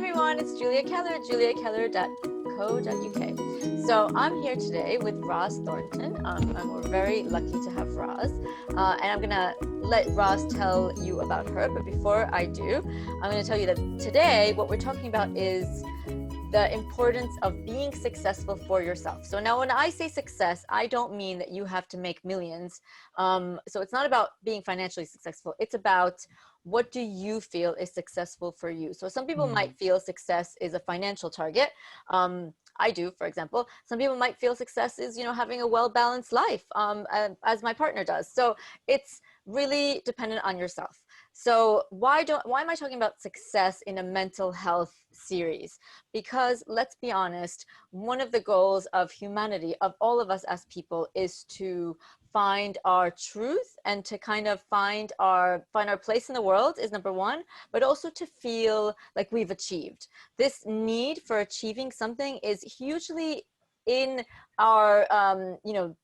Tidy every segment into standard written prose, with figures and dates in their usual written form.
everyone, it's Julia Keller, juliakeller.co.uk. So I'm here today with Roz Thornton, and we're very lucky to have Roz. And I'm gonna let Roz tell you about her, but before I do, I'm gonna tell you that today what we're talking about is the importance of being successful for yourself. So now when I say success, I don't mean that you have to make millions. So it's not about being financially successful. It's about what do you feel is successful for you. So some people might feel success is a financial target. I do, for example. Some people might feel success is, having a well-balanced life, as my partner does. So it's really dependent on yourself. So why am I talking about success in a mental health series? Because let's be honest, one of the goals of humanity, of all of us as people, is to find our truth and to kind of find our place in the world is number one, but also to feel like we've achieved. This need for achieving something is hugely in our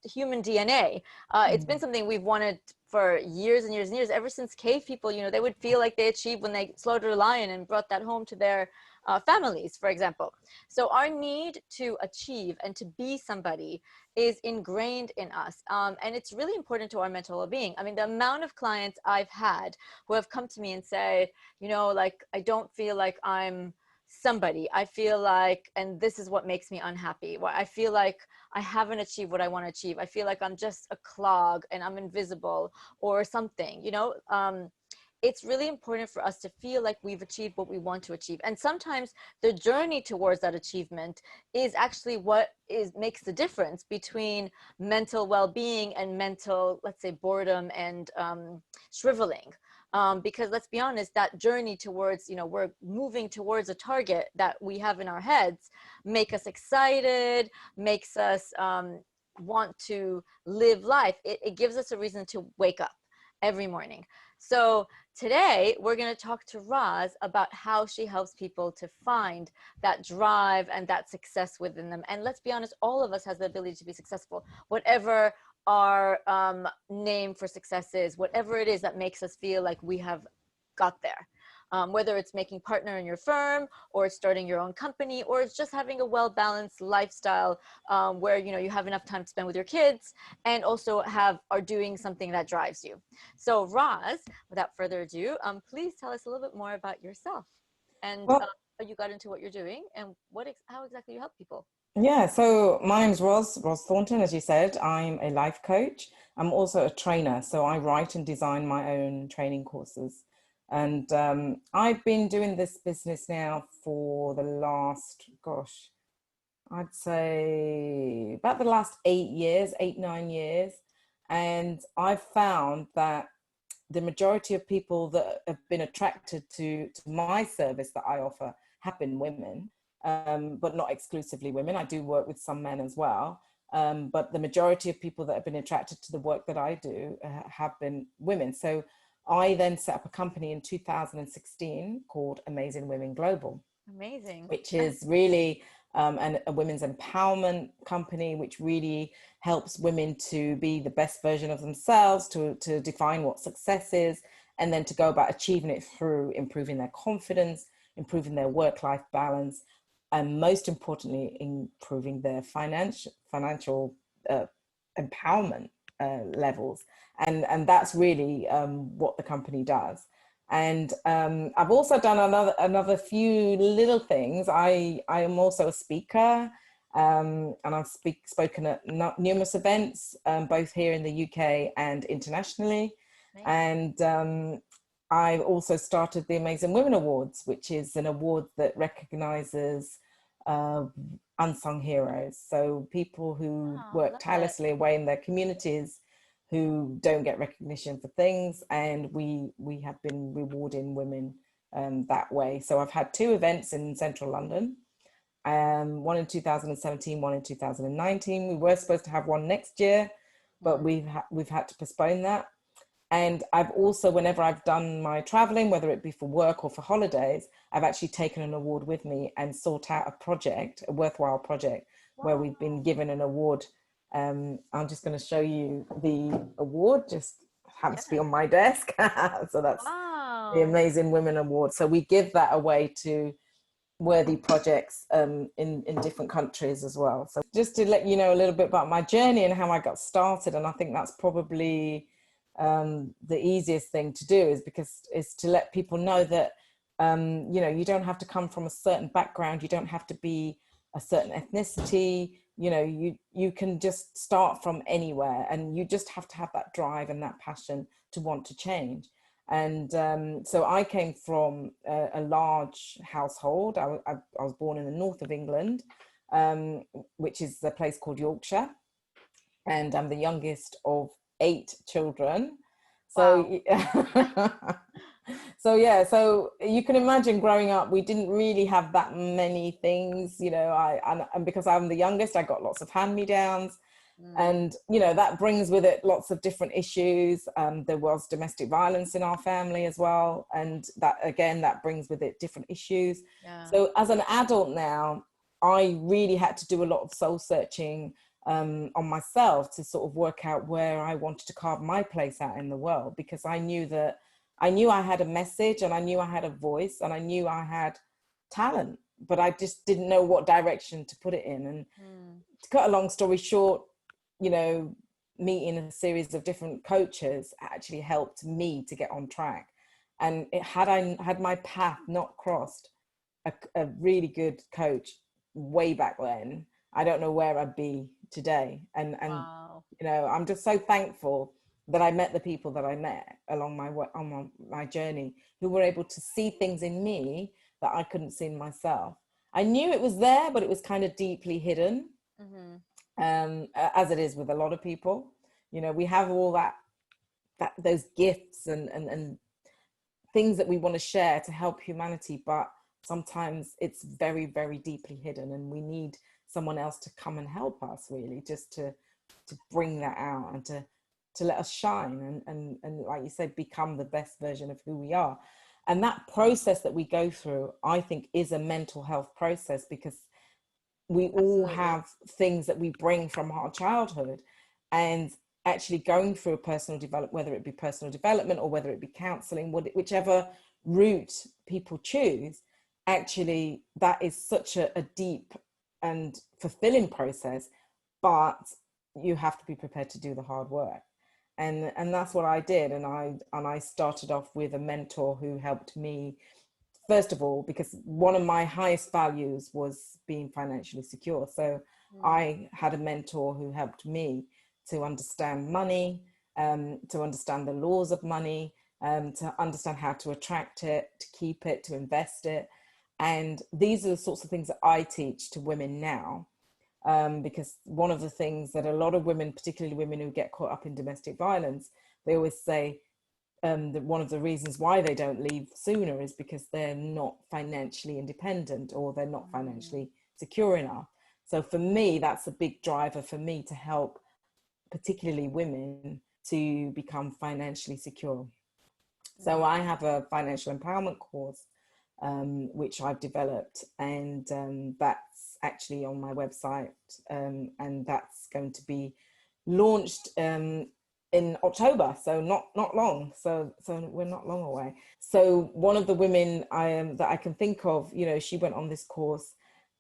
human DNA. It's been something we've wanted for years and years and years, ever since cave people, they would feel like they achieved when they slaughtered a lion and brought that home to their families, for example. So our need to achieve and to be somebody is ingrained in us. And it's really important to our mental well-being. I mean, the amount of clients I've had who have come to me and say, I don't feel like I'm somebody. I feel like, and this is what makes me unhappy. I feel like I haven't achieved what I want to achieve. I feel like I'm just a clog and I'm invisible or something, it's really important for us to feel like we've achieved what we want to achieve. And sometimes the journey towards that achievement is actually what makes the difference between mental well-being and mental, let's say, boredom and shriveling. Because let's be honest, that journey towards, we're moving towards a target that we have in our heads, make us excited, makes us want to live life. It gives us a reason to wake up every morning. So today we're going to talk to Roz about how she helps people to find that drive and that success within them. And let's be honest, all of us has the ability to be successful, whatever our name for success is, whatever it is that makes us feel like we have got there. Whether it's making partner in your firm, or it's starting your own company, or it's just having a well-balanced lifestyle where you have enough time to spend with your kids and also are doing something that drives you. So Roz, without further ado, please tell us a little bit more about yourself and how you got into what you're doing and how exactly you help people. Yeah, so my name's Roz Thornton, as you said. I'm a life coach. I'm also a trainer, so I write and design my own training courses. And I've been doing this business now for the last, I'd say about the last 9 years. And I've found that the majority of people that have been attracted to my service that I offer have been women. But not exclusively women. I do work with some men as well. But the majority of people that have been attracted to the work that I do have been women. So I then set up a company in 2016 called Amazing Women Global. Amazing. Which is really a women's empowerment company, which really helps women to be the best version of themselves, to define what success is, and then to go about achieving it through improving their confidence, improving their work-life balance, and most importantly, improving their financial empowerment levels. And that's really what the company does. And I've also done another few little things. I am also a speaker, and I've spoken at numerous events, both here in the UK and internationally. Nice. And I also started the Amazing Women Awards, which is an award that recognizes unsung heroes. So people who work tirelessly away in their communities, who don't get recognition for things. And we have been rewarding women that way. So I've had 2 events in central London, one in 2017, one in 2019. We were supposed to have one next year, but we've had to postpone that. And I've also, whenever I've done my traveling, whether it be for work or for holidays, I've actually taken an award with me and sought out a worthwhile project. Wow. Where we've been given an award. I'm just going to show you the award, just happens to be on my desk. So that's the Amazing Women Award. So we give that away to worthy projects in different countries as well. So just to let you know a little bit about my journey and how I got started, and I think that's probably the easiest thing to do is to let people know that you don't have to come from a certain background, you don't have to be a certain ethnicity, you can just start from anywhere, and you just have to have that drive and that passion to want to change. And so I came from a large household. I was born in the north of England, which is a place called Yorkshire, and I'm the youngest of 8 children. So, wow. so you can imagine growing up, we didn't really have that many things, and because I'm the youngest, I got lots of hand-me-downs. And, that brings with it lots of different issues. There was domestic violence in our family as well. And that brings with it different issues. Yeah. So as an adult now, I really had to do a lot of soul searching on myself to sort of work out where I wanted to carve my place out in the world, because I knew I had a message, and I knew I had a voice, and I knew I had talent, but I just didn't know what direction to put it in. And to cut a long story short, meeting a series of different coaches actually helped me to get on track. And had my path not crossed a really good coach way back then, I don't know where I'd be today. And Wow. I'm just so thankful that I met the people that I met along my journey, who were able to see things in me that I couldn't see in myself. I knew it was there, but it was kind of deeply hidden. As it is with a lot of people. We have all those gifts and things that we want to share to help humanity, but sometimes it's very, very deeply hidden, and we need someone else to come and help us, really, just to bring that out and to let us shine and like you said, become the best version of who we are. And that process that we go through, I think, is a mental health process, because we all have things that we bring from our childhood, and actually going through a personal development, whether it be personal development or whether it be counseling, whichever route people choose, actually that is such a deep and fulfilling process, but you have to be prepared to do the hard work. And that's what I did. And I started off with a mentor who helped me. First of all, because one of my highest values was being financially secure. So I had a mentor who helped me to understand money, to understand the laws of money, to understand how to attract it, to keep it, to invest it. And these are the sorts of things that I teach to women now, because one of the things that a lot of women, particularly women who get caught up in domestic violence, they always say, that one of the reasons why they don't leave sooner is because they're not financially independent, or they're not financially secure enough. So for me, that's a big driver for me to help particularly women to become financially secure. So I have a financial empowerment course, which I've developed, and that's actually on my website, and that's going to be launched in October, so not long. So we're not long away. So one of the women that I can think of, she went on this course,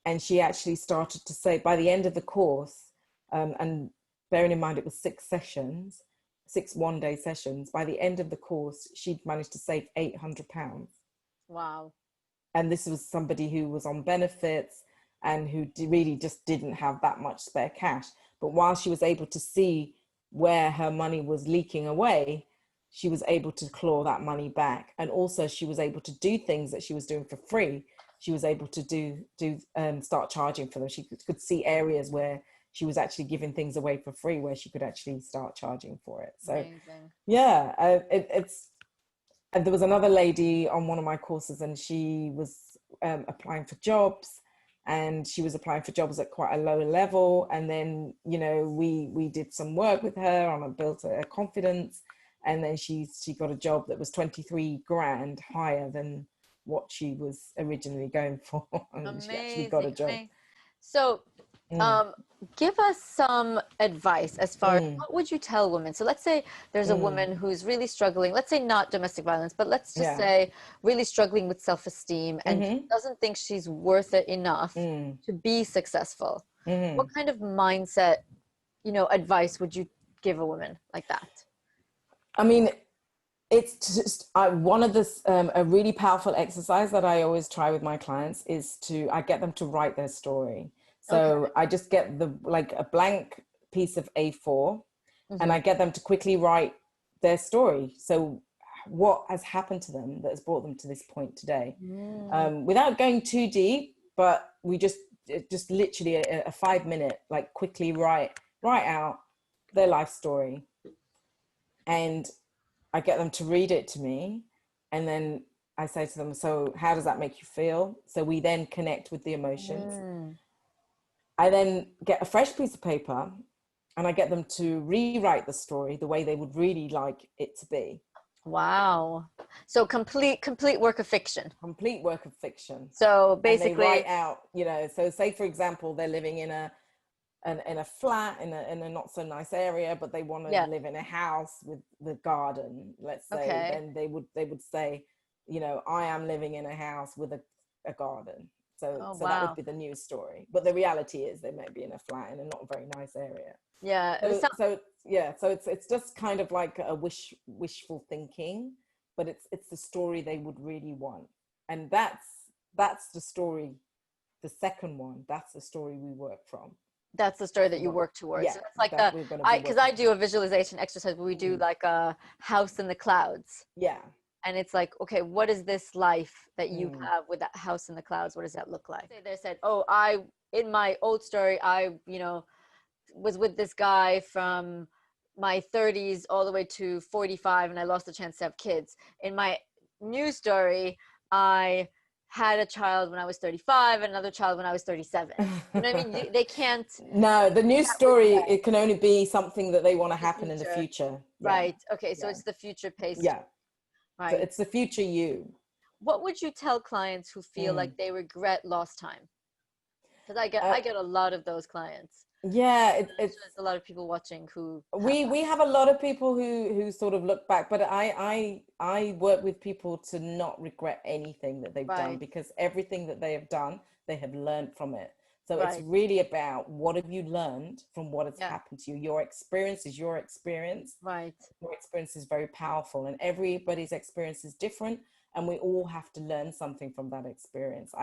and she actually started to say by the end of the course, and bearing in mind it was 6 one-day sessions, by the end of the course she'd managed to save £800. Wow. And this was somebody who was on benefits and who really just didn't have that much spare cash. But while she was able to see where her money was leaking away, she was able to claw that money back. And also she was able to do things that she was doing for free. She was able to start charging for them. She could see areas where she was actually giving things away for free, where she could actually start charging for it. So amazing. Yeah, and there was another lady on one of my courses, and she was applying for jobs, and she was applying for jobs at quite a low level. And then, we did some work with her on built her confidence. And then she got a job that was 23 grand higher than what she was originally going for. And she actually got a job. So Mm, Give us some advice as far as mm, what would you tell women? So let's say there's a mm. woman who's really struggling, let's say not domestic violence, but let's just Yeah. say really struggling with self-esteem and Mm-hmm. doesn't think she's worth it enough Mm, to be successful. What mm-hmm. kind of mindset, advice would you give a woman like that? I mean, it's just one of this a really powerful exercise that I always try with my clients is I get them to write their story. Okay. So I just get like a blank piece of A4, and Mm-hmm. I get them to quickly write their story. So what has happened to them that has brought them to this point today, Mm. without going too deep, but we just literally a 5 minute, like quickly write out their life story, and I get them to read it to me, and then I say to them, so how does that make you feel? So we then connect with the emotions. Mm. I then get a fresh piece of paper, and I get them to rewrite the story the way they would really like it to be. Wow. So complete work of fiction. Complete work of fiction. So And they basically, write out, so say for example, they're living in a flat in a not so nice area, but they want to yeah. live in a house with the garden, let's say. Okay. Then they would say, I am living in a house with a garden. So Oh, so that would wow. be the news story, but the reality is they may be in a flat in a not very nice area. Yeah. It so sounds, so yeah, so it's just kind of like a wishful thinking, but it's the story they would really want. And that's the story. The second one, that's the story we work from. that's the story That's that the you one. work towards. Yeah, So it's like that we're going to be because I working do from. a visualization exercise where we do Mm. like a house in the clouds. Yeah. And it's like, okay, what is this life that you Mm. have with that house in the clouds? What does that look like? They said, oh, in my old story, was with this guy from my 30s all the way to 45, and I lost the chance to have kids. In my new story, I had a child when I was 35 and another child when I was 37. You know what I mean? They can't, No, the news can't story, regret it can only be something that they want to the happen in the future. future. Yeah. Right. Okay. So Yeah. it's the future paced. Yeah. So Right. it's the future you. What would you tell clients who feel Mm. like they regret lost time? Because Uh, I get a lot of those clients. yeah, I'm sure there's a lot of people watching who have we have a lot of people who sort of look back, but I work with people to not regret anything that they've that. done, Right. because everything that they have done, they have learned from it. So it's Right. really about what have you learned from what has Yeah. happened to you. Your experience is your experience. Right. Your experience is very powerful, and everybody's experience is different, and we all have to learn something from that experience.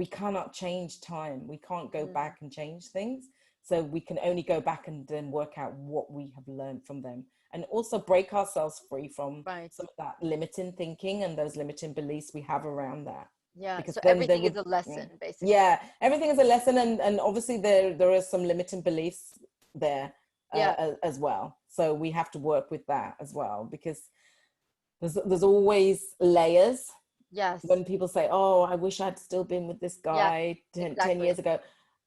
We cannot change time. We can't go Mm. back and change things. So we can only go back and then work out what we have learned from them, and also break ourselves free from Right. some of that limiting thinking and those limiting beliefs we have around that. Yeah. Because So then they everything is would, a lesson, basically. yeah, everything is a lesson, and obviously there are some limiting beliefs there Yeah. as well. So we have to work with that as well, because there's always layers. Yes. When people say, oh, I wish I'd still been with this Yeah. guy 10 Exactly. years ago,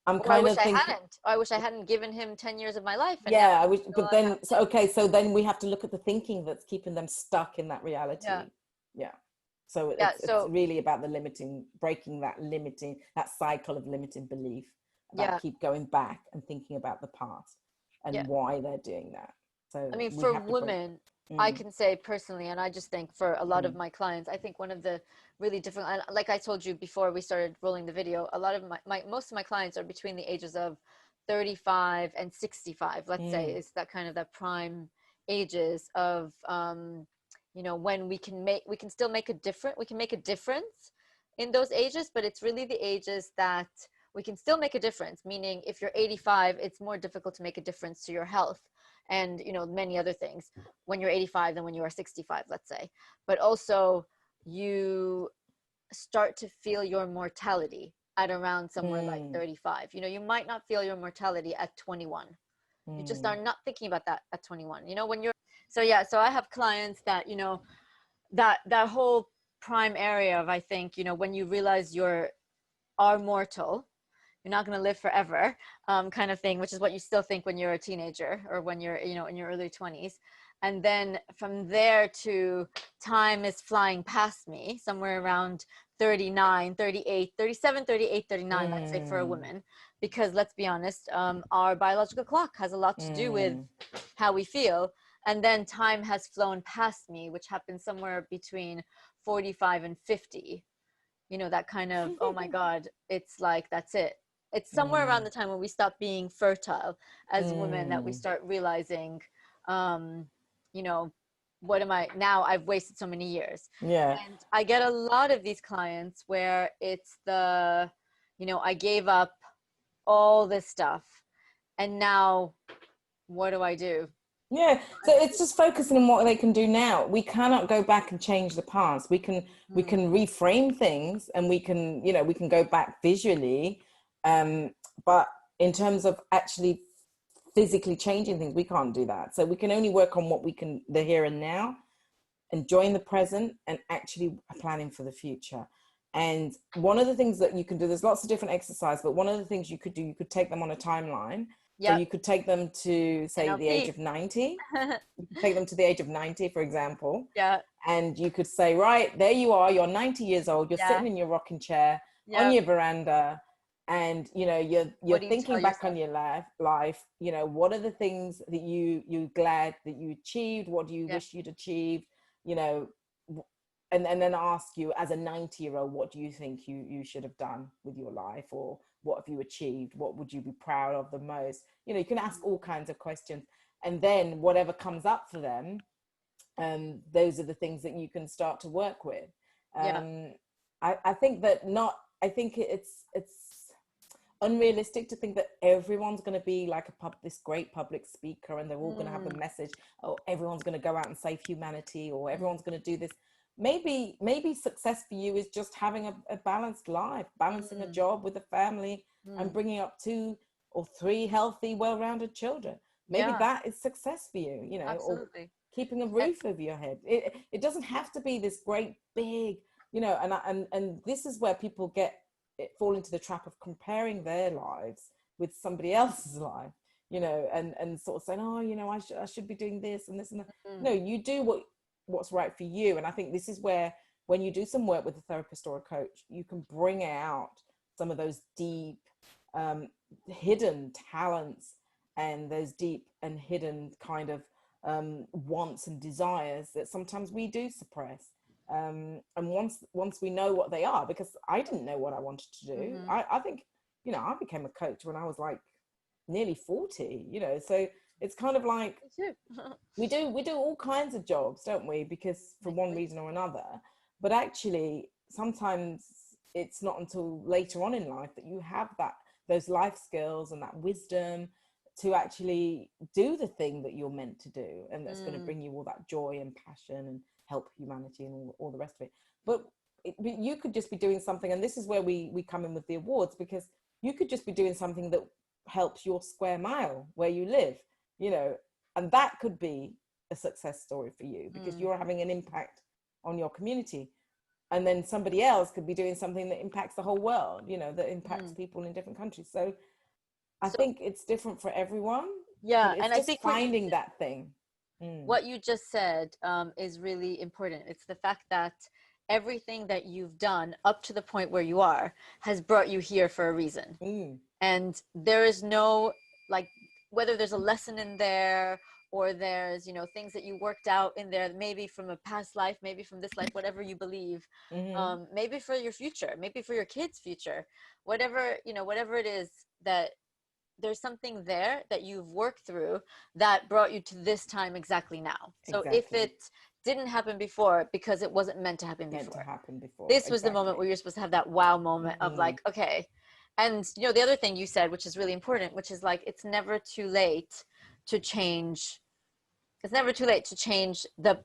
I'm Or I kind wish of I thinking, hadn't. Or I wish I hadn't given him 10 years of my life. And now yeah, I wish, still but I have. then, so, okay, so then we have to look at the thinking that's keeping them stuck in that reality. Yeah. Yeah. So Yeah. it's So really about breaking that cycle of limiting belief, yeah. about keep going back and thinking about the past Yeah. and why they're doing that. So I mean, we for have to break. women, I can say personally, and I just think for a lot of Mm, my clients, I think one of the really different, and like I told you before we started rolling the video, a lot of most of my clients are between the ages of 35 and 65, let's say, mm, is that kind of that prime ages of, when we can still make a difference, we can make a difference in those ages, but it's really the ages that we can still make a difference, meaning if you're 85, it's more difficult to make a difference to your health and many other things when you're 85 than when you are 65, let's say. But also you start to feel your mortality at around somewhere like mm, 35. You might not feel your mortality at 21. You just mm, are not thinking about that at 21, when you're. So yeah, so I have clients that that whole prime area of, I think, when you realize are mortal, you're not going to live forever, kind of thing, which is what you still think when you're a teenager or when you're in your early 20s. And then from there to time is flying past me, somewhere around 39, 38, 37, 38, 39, let's say for a woman. Because let's be honest, our biological clock has a lot to do with how we feel. And then time has flown past me, which happens somewhere between 45 and 50. You know, that kind of, oh my God, it's like, that's it. It's somewhere around the time when we stop being fertile as women that we start realizing, you know, what am I now? I've wasted so many years. Yeah. And I get a lot of these clients where it's the, you know, I gave up all this stuff and now what do I do? Yeah, so it's just focusing on what they can do now. We cannot go back and change the past. We can reframe things, and we can, you know, we can go back visually, but in terms of actually physically changing things, we can't do that. So we can only work on what we can, the here and now, enjoying the present, and actually planning for the future. And one of the things that you can do, there's lots of different exercises, but one of the things you could do, you could take them on a timeline. So you could take them to, say, the age of 90. You could take them to the age of 90, for example. Yeah. And you could say, right, there you are, you're 90 years old, you're sitting in your rocking chair on your veranda, and, you know, you're thinking back on your life, you know, what are the things that you're glad that you achieved? What do you wish you'd achieved? You know, and then ask you, as a 90-year-old, what do you think you should have done with your life? Or what have you achieved? What would you be proud of the most? You know, you can ask all kinds of questions, and then whatever comes up for them, those are the things that you can start to work with. I think that I think it's unrealistic to think that everyone's going to be like this great public speaker, and they're all going to have the message, oh, everyone's going to go out and save humanity, or everyone's going to do this. Maybe success for you is just having a balanced life, balancing a job with a family, and bringing up 2 or 3 healthy, well-rounded children. Maybe that is success for you, you know. Absolutely. Or keeping a roof over your head. It doesn't have to be this great big, you know, and this is where people fall into the trap of comparing their lives with somebody else's life, you know, and sort of saying, oh, you know, I should be doing this and this and that. No, you do what's right for you. And I think this is where, when you do some work with a therapist or a coach, you can bring out some of those deep hidden talents, and those deep and hidden kind of wants and desires that sometimes we do suppress. And once we know what they are, because I didn't know what I wanted to do. I think, you know, I became a coach when I was like nearly 40, you know, so it's kind of like we do all kinds of jobs, don't we? Because for one reason or another. But actually, sometimes it's not until later on in life that you have those life skills and that wisdom to actually do the thing that you're meant to do, and that's going to bring you all that joy and passion and help humanity and all the rest of it. But you could just be doing something, and this is where we come in with the awards, because you could just be doing something that helps your square mile where you live, you know, and that could be a success story for you, because you're having an impact on your community. And then somebody else could be doing something that impacts the whole world, you know, that impacts people in different countries. So I think it's different for everyone. Yeah, and I think finding that thing. What you just said is really important. It's the fact that everything that you've done up to the point where you are has brought you here for a reason. And there is no, like, whether there's a lesson in there, or there's, you know, things that you worked out in there, maybe from a past life, maybe from this life, whatever you believe, maybe for your future, maybe for your kids' future, whatever, you know, whatever it is, that there's something there that you've worked through that brought you to this time exactly now. So if it didn't happen before, because it wasn't meant to happen before. This was the moment where you're supposed to have that wow moment of like, okay. And, you know, the other thing you said, which is really important, which is like, it's never too late to change. It's never too late to change the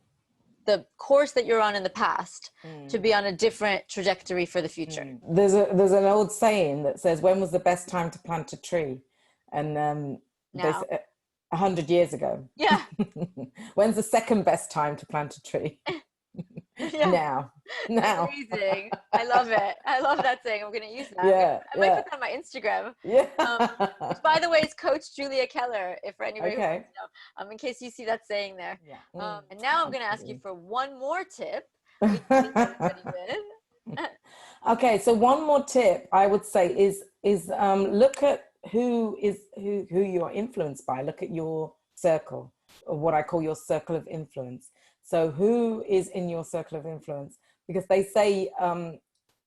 course that you're on in the past to be on a different trajectory for the future. There's an old saying that says, when was the best time to plant a tree? And 100 years ago. Yeah. When's the second best time to plant a tree? Now. now. Amazing. I love it. I love that saying. I'm going to use that. Yeah, I might put that on my Instagram. yeah. Which, by the way, is Coach Julia Keller, if for anybody who Okay. wants to know, in case you see that saying there. Yeah. And now I'm going to ask you for one more tip we can leave everybody with. Okay, so one more tip I would say is look at who you are influenced by. Look at your circle, or what I call your circle of influence. So who is in your circle of influence? Because they say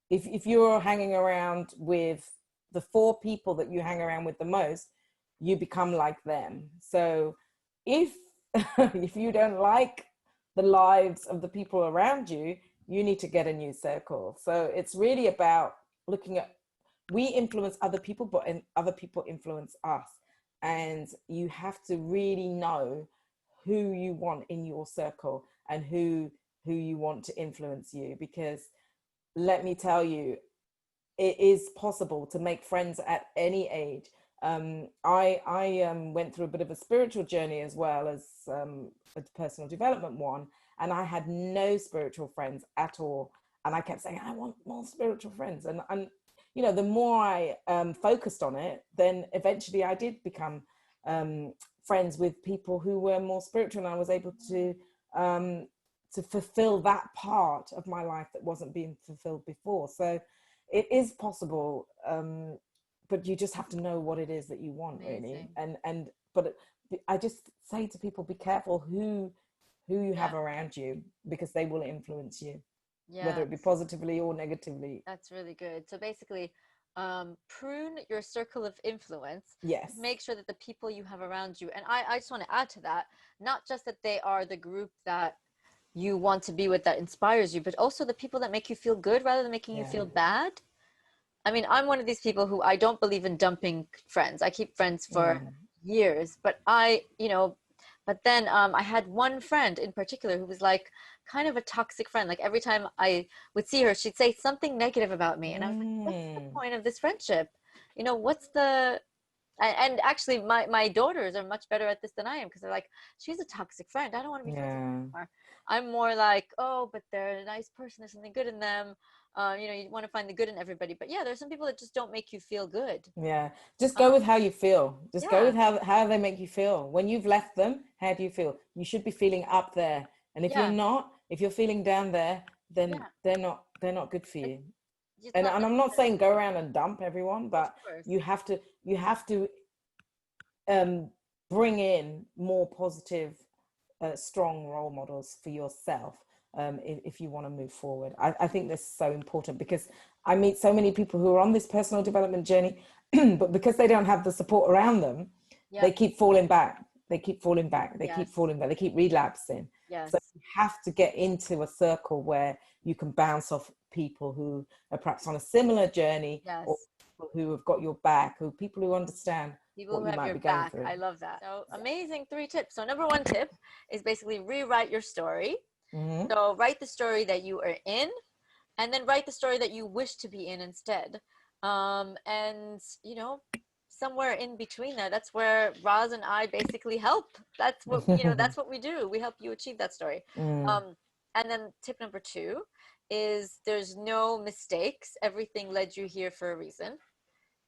if you're hanging around with the 4 people that you hang around with the most, you become like them. So if if you don't like the lives of the people around you, you need to get a new circle. So it's really about looking at, we influence other people, but other people influence us. And you have to really know who you want in your circle and who you want to influence you. Because let me tell you, it is possible to make friends at any age. I went through a bit of a spiritual journey as well as a personal development one, and I had no spiritual friends at all. And I kept saying, I want more spiritual friends. And you know, the more I focused on it, then eventually I did become friends with people who were more spiritual, and I was able to fulfill that part of my life that wasn't being fulfilled before. So it is possible, but you just have to know what it is that you want. Amazing. Really. But I just say to people, be careful who you have around you, because they will influence you, whether it be positively or negatively. That's really good. So basically, prune your circle of influence. Yes. Make sure that the people you have around you, and I just want to add to that, not just that they are the group that you want to be with, that inspires you, but also the people that make you feel good rather than making you feel bad. I mean, I'm one of these people who I don't believe in dumping friends. I keep friends for years, but but then I had one friend in particular who was like kind of a toxic friend. Like every time I would see her, she'd say something negative about me. And I was like, what's the point of this friendship? You know, what's the... And actually, my daughters are much better at this than I am, because they're like, she's a toxic friend. I don't want to be friends with her anymore. I'm more like, oh, but they're a nice person. There's something good in them. You want to find the good in everybody. But yeah, there's some people that just don't make you feel good. Yeah, just go with how you feel. Just go with how they make you feel. When you've left them, how do you feel? You should be feeling up there. And if you're not, if you're feeling down there, then they're not good for you. And I'm not saying go around and dump everyone, but you have to bring in more positive, strong role models for yourself if you want to move forward. I think this is so important, because I meet so many people who are on this personal development journey, but because they don't have the support around them, they keep falling back. They keep falling back. They keep falling back. They keep relapsing. So you have to get into a circle where you can bounce off people who are perhaps on a similar journey, or people who have got your back, people who understand what you might be going through. I love that. So amazing 3 tips. So number 1 tip is basically rewrite your story. So write the story that you are in, and then write the story that you wish to be in instead. And somewhere in between that's where Roz and I basically help. That's what that's what we do. We help you achieve that story. And then tip number 2 is there's no mistakes. Everything led you here for a reason.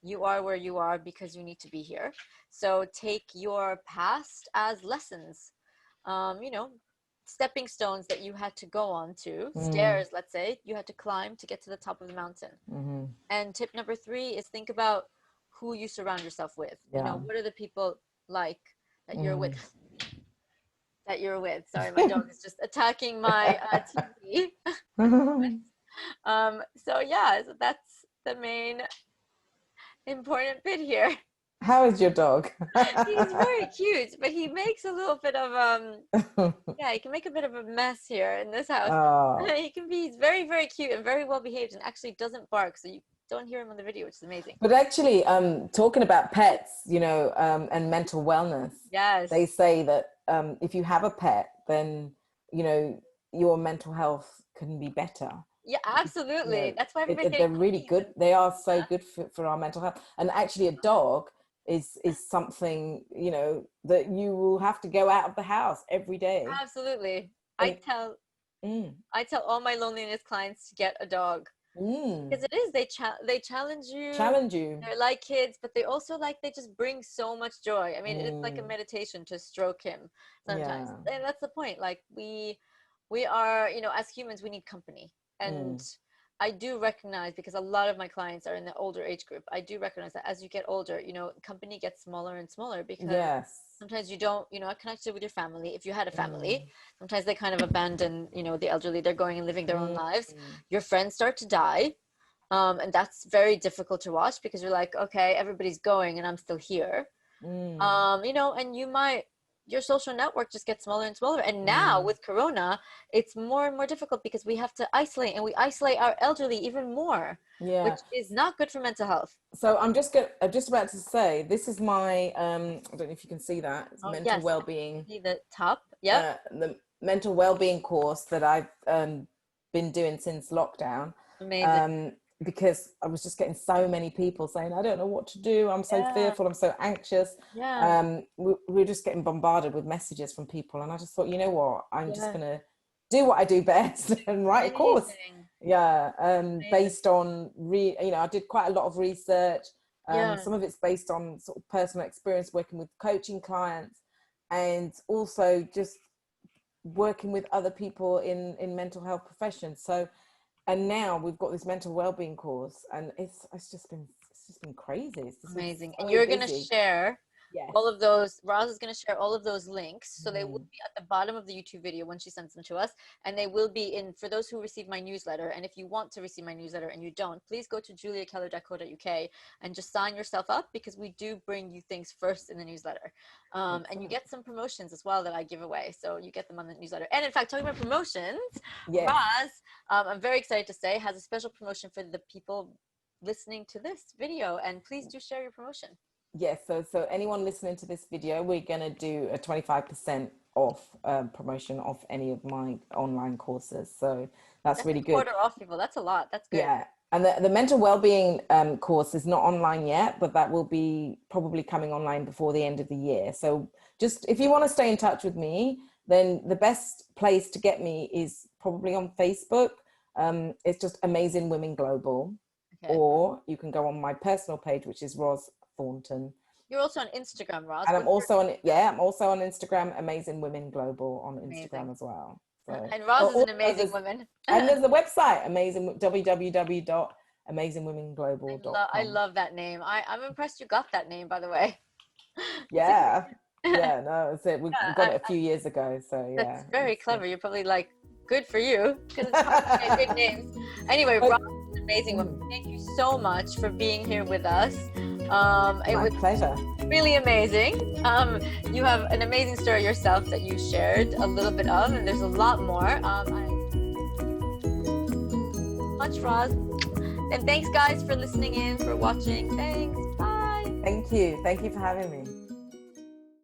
You are where you are because you need to be here. So take your past as lessons, stepping stones that you had to go on to, stairs, let's say, you had to climb to get to the top of the mountain. And tip number 3 is think about who you surround yourself with. What are the people like that you're with? Sorry, my dog is just attacking my TV. So that's the main important bit here. How is your dog? He's very cute, but he makes a little bit of he can make a bit of a mess here in this house. He's very, very cute and very well behaved, and actually doesn't bark, so you don't hear him on the video, which is amazing. But actually, talking about pets, and mental wellness, they say that if you have a pet, then your mental health can be better. Yeah, absolutely. That's why they're really good. They are so good for our mental health. And actually, a dog is something that you will have to go out of the house every day. Absolutely. I tell all my loneliness clients to get a dog. Because it is, they challenge you. They're like kids, but they also they just bring so much joy. I mean, it's like a meditation to stroke him sometimes. And that's the point. Like we are, as humans, we need company. And I do recognize, because a lot of my clients are in the older age group, I do recognize that as you get older, company gets smaller and smaller, because sometimes you don't, connected with your family. If you had a family, sometimes they kind of abandon, the elderly. They're going and living their own lives. Your friends start to die. And that's very difficult to watch, because you're like, okay, everybody's going and I'm still here. And your social network just gets smaller and smaller. And now with Corona, it's more and more difficult, because we have to isolate, and we isolate our elderly even more, which is not good for mental health. So I'm just about to say, this is my, I don't know if you can see that, it's mental well-being. See the top? Yeah. The mental well-being course that I've been doing since lockdown. Amazing. Because I was just getting so many people saying, I don't know what to do. I'm so fearful. I'm so anxious. We're just getting bombarded with messages from people. And I just thought, you know what? I'm just going to do what I do best and write a course. Based on, I did quite a lot of research. Some of it's based on sort of personal experience working with coaching clients, and also just working with other people in mental health professions. So, and now we've got this mental well-being course, and it's just been crazy. It's amazing. And you're going to share all of those. Roz is going to share all of those links. So they will be at the bottom of the YouTube video when she sends them to us. And they will be for those who receive my newsletter. And if you want to receive my newsletter and you don't, please go to juliakeller.co.uk and just sign yourself up, because we do bring you things first in the newsletter. And you get some promotions as well that I give away. So you get them on the newsletter. And in fact, talking about promotions, Roz, I'm very excited to say, has a special promotion for the people listening to this video. And please do share your promotion. Yes, so anyone listening to this video, we're going to do a 25% off promotion of any of my online courses. So that's really good. Quarter off, people. That's a lot. That's good. Yeah. And the mental wellbeing course is not online yet, but that will be probably coming online before the end of the year. So just if you want to stay in touch with me, then the best place to get me is probably on Facebook. It's just Amazing Women Global. Or you can go on my personal page, which is Roz Thornton. You're also on Instagram, Roz. And I'm also on Instagram, Amazing Women Global on Instagram as well. So, and Roz is an amazing woman. And there's the website, www.amazingwomenglobal.com. I love that name. I'm impressed you got that name, by the way. Yeah. No, it's it. We got it a few years ago. So yeah. That's very clever. You're probably like, good for you, because it's hard to get good names. Anyway, Roz is an amazing woman. Thank you so much for being here with us. It was pleasure. Really amazing. You have an amazing story yourself that you shared a little bit of, and there's a lot more. Much, Roz. And thanks, guys, for listening in, for watching. Thanks. Bye. Thank you for having me.